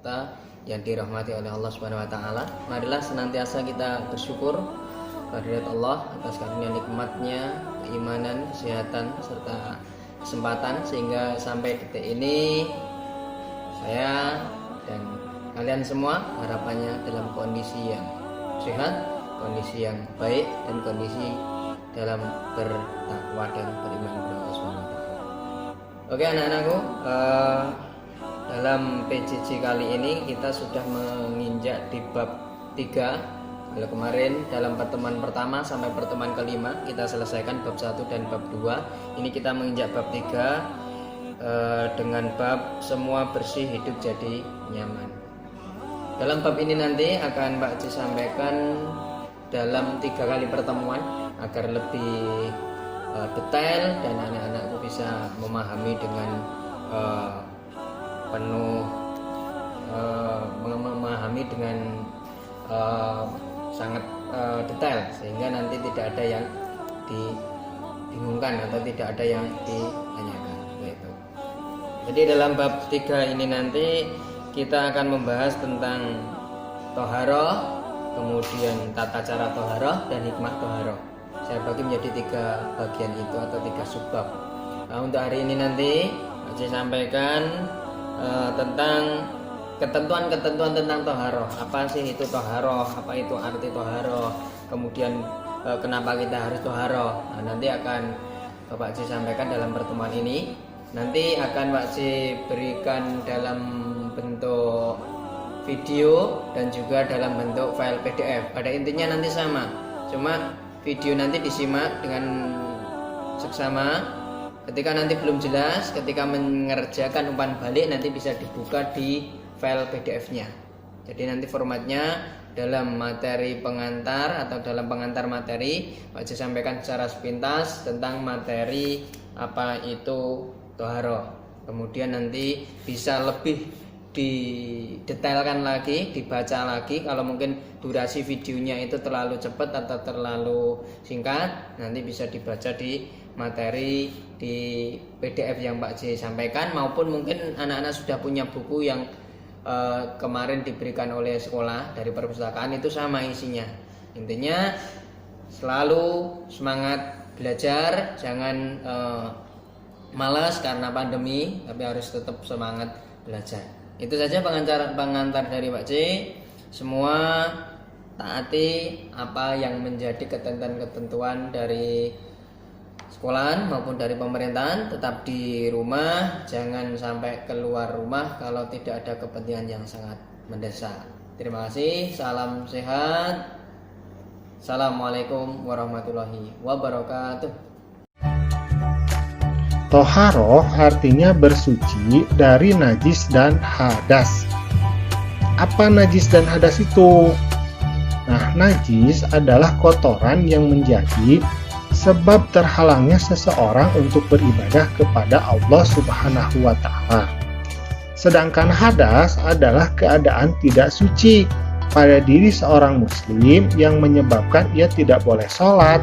kita yang dirahmati oleh Allah Subhanahu wa taala. Marilah senantiasa kita bersyukur kehadirat Allah atas karunia nikmatnya, keimanan, kesehatan serta kesempatan sehingga sampai detik ini saya dan kalian semua harapannya dalam kondisi yang sehat, kondisi yang baik dan kondisi dalam bertakwa dan beriman kepada Allah Subhanahu wa taala. Oke anak-anakku, dalam PJJ kali ini kita sudah menginjak di bab 3. Kalau kemarin dalam pertemuan pertama sampai pertemuan kelima kita selesaikan bab 1 dan bab 2. Ini kita menginjak bab 3 dengan bab semua bersih hidup jadi nyaman. Dalam bab ini nanti akan Pak Ci sampaikan dalam 3 kali pertemuan agar lebih detail dan anak-anakku bisa memahami dengan penuh memahami dengan sangat detail sehingga nanti tidak ada yang dibingungkan atau tidak ada yang ditanyakan gitu. Jadi dalam bab 3 ini nanti kita akan membahas tentang toharoh, kemudian tata cara toharoh dan hikmah toharoh. Saya bagi menjadi 3 bagian itu atau 3 subbab. Nah, untuk hari ini nanti saya sampaikan tentang ketentuan-ketentuan tentang toharoh. Apa sih itu toharoh? Apa itu arti toharoh? Kemudian kenapa kita harus toharoh? Nah, nanti akan Pak Ci sampaikan dalam pertemuan ini. Nanti akan Pak Ci berikan dalam bentuk video dan juga dalam bentuk file PDF. Pada intinya nanti sama, cuma video nanti disimak dengan seksama. Ketika nanti belum jelas, ketika mengerjakan umpan balik nanti bisa dibuka di file PDF-nya. Jadi nanti formatnya dalam materi pengantar atau dalam pengantar materi Pak Ci sampaikan secara sepintas tentang materi apa itu toharoh. Kemudian nanti bisa lebih didetailkan lagi, dibaca lagi. Kalau mungkin durasi videonya itu terlalu cepat atau terlalu singkat, nanti bisa dibaca di materi di PDF yang Pak Ci sampaikan, maupun mungkin anak-anak sudah punya buku yang kemarin diberikan oleh sekolah dari perpustakaan, itu sama isinya. Intinya selalu semangat belajar, jangan malas karena pandemi, tapi harus tetap semangat belajar. Itu saja pengantar dari Pak Ci. Semua taati apa yang menjadi ketentuan-ketentuan dari sekolahan maupun dari pemerintahan. Tetap di rumah, jangan sampai keluar rumah kalau tidak ada kepentingan yang sangat mendesak. Terima kasih, salam sehat. Assalamualaikum warahmatullahi wabarakatuh. Toharoh artinya bersuci dari najis dan hadas. Apa najis dan hadas itu? Nah, najis adalah kotoran yang menjadi sebab terhalangnya seseorang untuk beribadah kepada Allah Subhanahu wa taala. Sedangkan hadas adalah keadaan tidak suci pada diri seorang muslim yang menyebabkan ia tidak boleh sholat,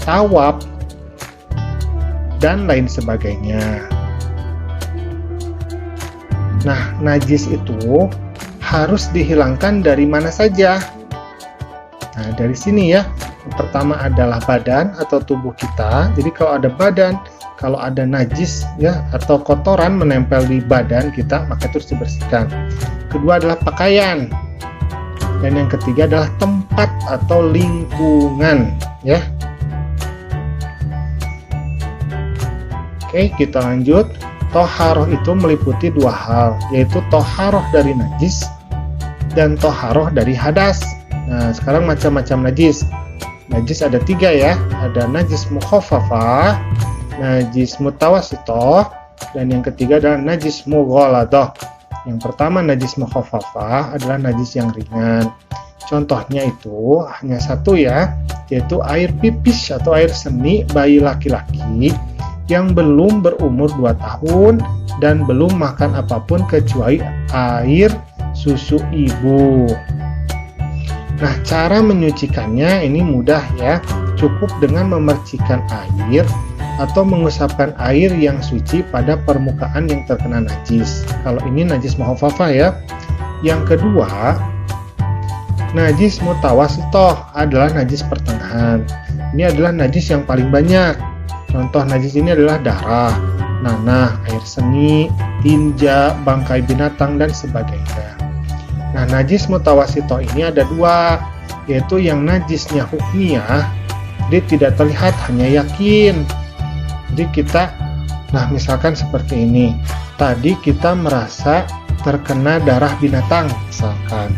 tawaf, dan lain sebagainya. Nah, najis itu harus dihilangkan dari mana saja? Nah, dari sini ya. Yang pertama adalah badan atau tubuh kita. Jadi kalau ada badan, kalau ada najis ya atau kotoran menempel di badan kita, maka itu harus dibersihkan. Kedua adalah pakaian. Dan yang ketiga adalah tempat atau lingkungan, ya. Oke, kita lanjut. Toharoh itu meliputi 2 hal, yaitu toharoh dari najis dan toharoh dari hadas. Nah, sekarang macam-macam najis. Najis ada 3 ya, ada najis mukhafafah, najis mutawasitoh, dan yang ketiga adalah najis mughaladoh. Yang pertama najis mukhafafah adalah najis yang ringan. Contohnya itu hanya 1 ya, yaitu air pipis atau air seni bayi laki-laki yang belum berumur 2 tahun dan belum makan apapun kecuali air susu ibu. Nah, cara menyucikannya ini mudah ya, cukup dengan memercikan air atau mengusapkan air yang suci pada permukaan yang terkena najis. Kalau ini najis mukhafafah ya. Yang kedua, najis mutawasitoh adalah najis pertengahan. Ini adalah najis yang paling banyak. Contoh najis ini adalah darah, nanah, air seni, tinja, bangkai binatang, dan sebagainya. Nah, najis mutawasitoh ini ada dua, yaitu yang najisnya hukmiyah, dia tidak terlihat, hanya yakin. Jadi misalkan seperti ini. Tadi kita merasa terkena darah binatang, misalkan.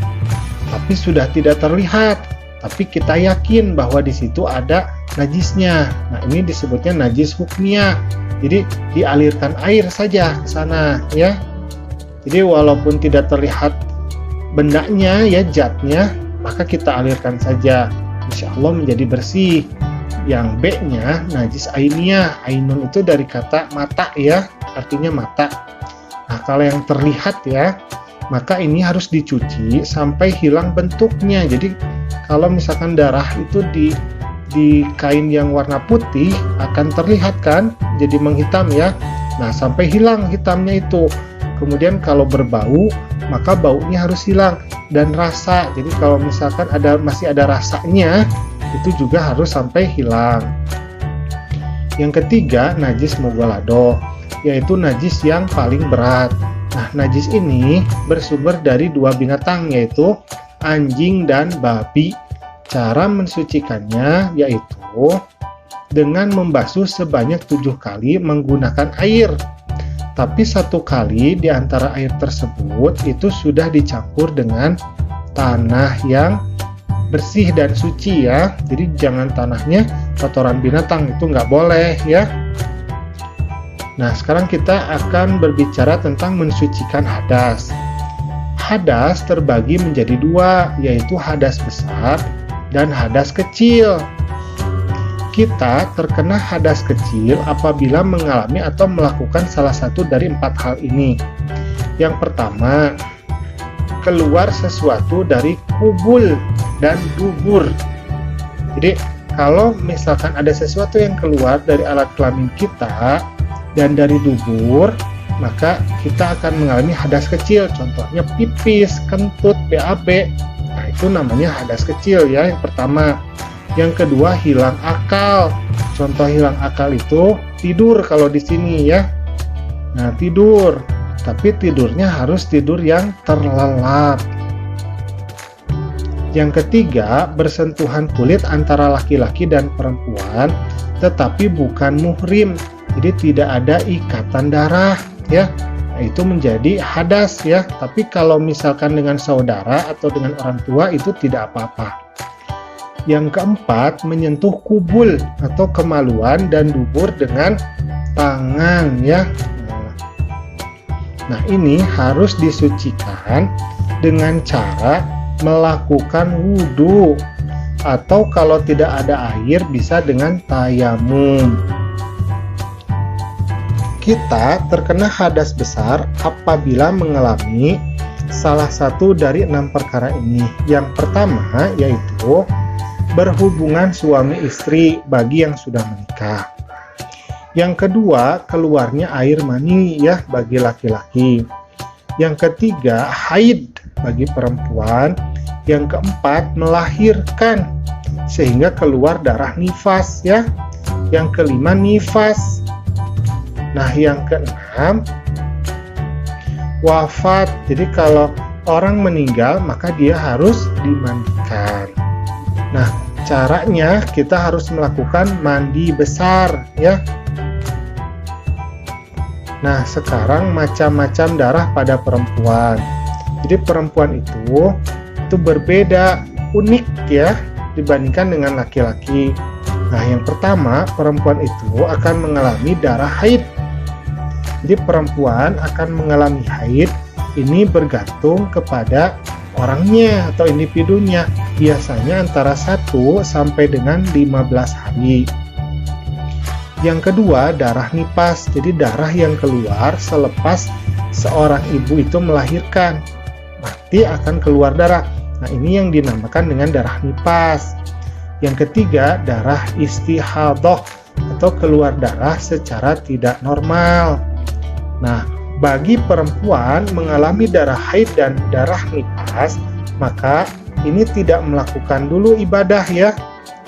Tapi sudah tidak terlihat, tapi kita yakin bahwa di situ ada najisnya. Nah, ini disebutnya najis hukmiyah. Jadi dialirkan air saja ke sana, ya. Jadi walaupun tidak terlihat bendanya, ya, zatnya, maka kita alirkan saja. Insya Allah menjadi bersih. Yang B-nya najis ainiyah. Ainun itu dari kata mata, ya, artinya mata. Nah, kalau yang terlihat, ya, maka ini harus dicuci sampai hilang bentuknya. Jadi kalau misalkan darah itu di kain yang warna putih akan terlihat kan, jadi menghitam, ya. Nah, sampai hilang hitamnya itu. Kemudian kalau berbau, maka baunya harus hilang, dan rasa. Jadi kalau misalkan masih ada rasanya, itu juga harus sampai hilang. Yang ketiga, najis mughalladhah, yaitu najis yang paling berat. Nah, najis ini bersumber dari dua binatang, yaitu anjing dan babi. Cara mensucikannya yaitu dengan membasuh sebanyak 7 kali menggunakan air. Tapi 1 kali di antara air tersebut itu sudah dicampur dengan tanah yang bersih dan suci, ya. Jadi jangan tanahnya kotoran binatang, itu nggak boleh, ya. Nah, sekarang kita akan berbicara tentang mensucikan hadas. Hadas terbagi menjadi 2, yaitu hadas besar dan hadas kecil. Kita terkena hadas kecil apabila mengalami atau melakukan salah satu dari 4 hal ini. Yang pertama, keluar sesuatu dari kubul dan dubur. Jadi, kalau misalkan ada sesuatu yang keluar dari alat kelamin kita dan dari dubur, maka kita akan mengalami hadas kecil. Contohnya pipis, kentut, BAB. Nah, itu namanya hadas kecil, ya, yang pertama. Yang kedua, hilang akal. Contoh hilang akal itu tidur kalau di sini, ya. Nah, tidur. Tapi tidurnya harus tidur yang terlelap. Yang ketiga, bersentuhan kulit antara laki-laki dan perempuan, tetapi bukan muhrim. Jadi tidak ada ikatan darah, ya. Nah, itu menjadi hadas, ya. Tapi kalau misalkan dengan saudara atau dengan orang tua itu tidak apa-apa. Yang keempat, menyentuh kubul atau kemaluan dan dubur dengan tangan, ya. Nah, ini harus disucikan dengan cara melakukan wudhu, atau kalau tidak ada air bisa dengan tayamum. Kita terkena hadas besar apabila mengalami salah satu dari 6 perkara ini. Yang pertama yaitu berhubungan suami istri bagi yang sudah menikah. Yang kedua, keluarnya air mani, ya, bagi laki-laki. Yang ketiga, haid bagi perempuan. Yang keempat, melahirkan sehingga keluar darah nifas, ya. Yang kelima, nifas. Nah, yang keenam, wafat. Jadi kalau orang meninggal maka dia harus dimandikan. Nah, caranya kita harus melakukan mandi besar, ya. Nah, sekarang macam-macam darah pada perempuan. Jadi perempuan itu berbeda, unik, ya, dibandingkan dengan laki-laki. Nah, yang pertama, perempuan itu akan mengalami darah haid. Jadi perempuan akan mengalami haid, ini bergantung kepada orangnya atau individunya, biasanya antara 1 sampai dengan 15 hari. Yang kedua, darah nifas, jadi darah yang keluar selepas seorang ibu itu melahirkan, nanti akan keluar darah. Nah, ini yang dinamakan dengan darah nifas. Yang ketiga, darah istihadhah atau keluar darah secara tidak normal. Nah, bagi perempuan mengalami darah haid dan darah nifas, maka ini tidak melakukan dulu ibadah ya.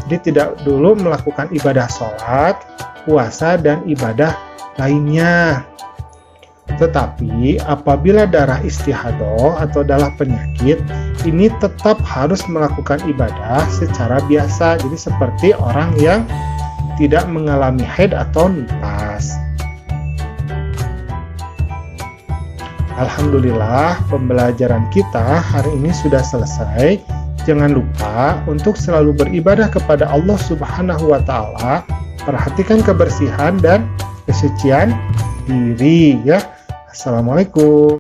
Jadi tidak dulu melakukan ibadah sholat, puasa, dan ibadah lainnya. Tetapi apabila darah istihadah atau darah penyakit, ini tetap harus melakukan ibadah secara biasa. Jadi seperti orang yang tidak mengalami haid atau nifas. Alhamdulillah, pembelajaran kita hari ini sudah selesai. Jangan lupa untuk selalu beribadah kepada Allah Subhanahu wa Ta'ala. Perhatikan kebersihan dan kesucian diri ya. Assalamualaikum.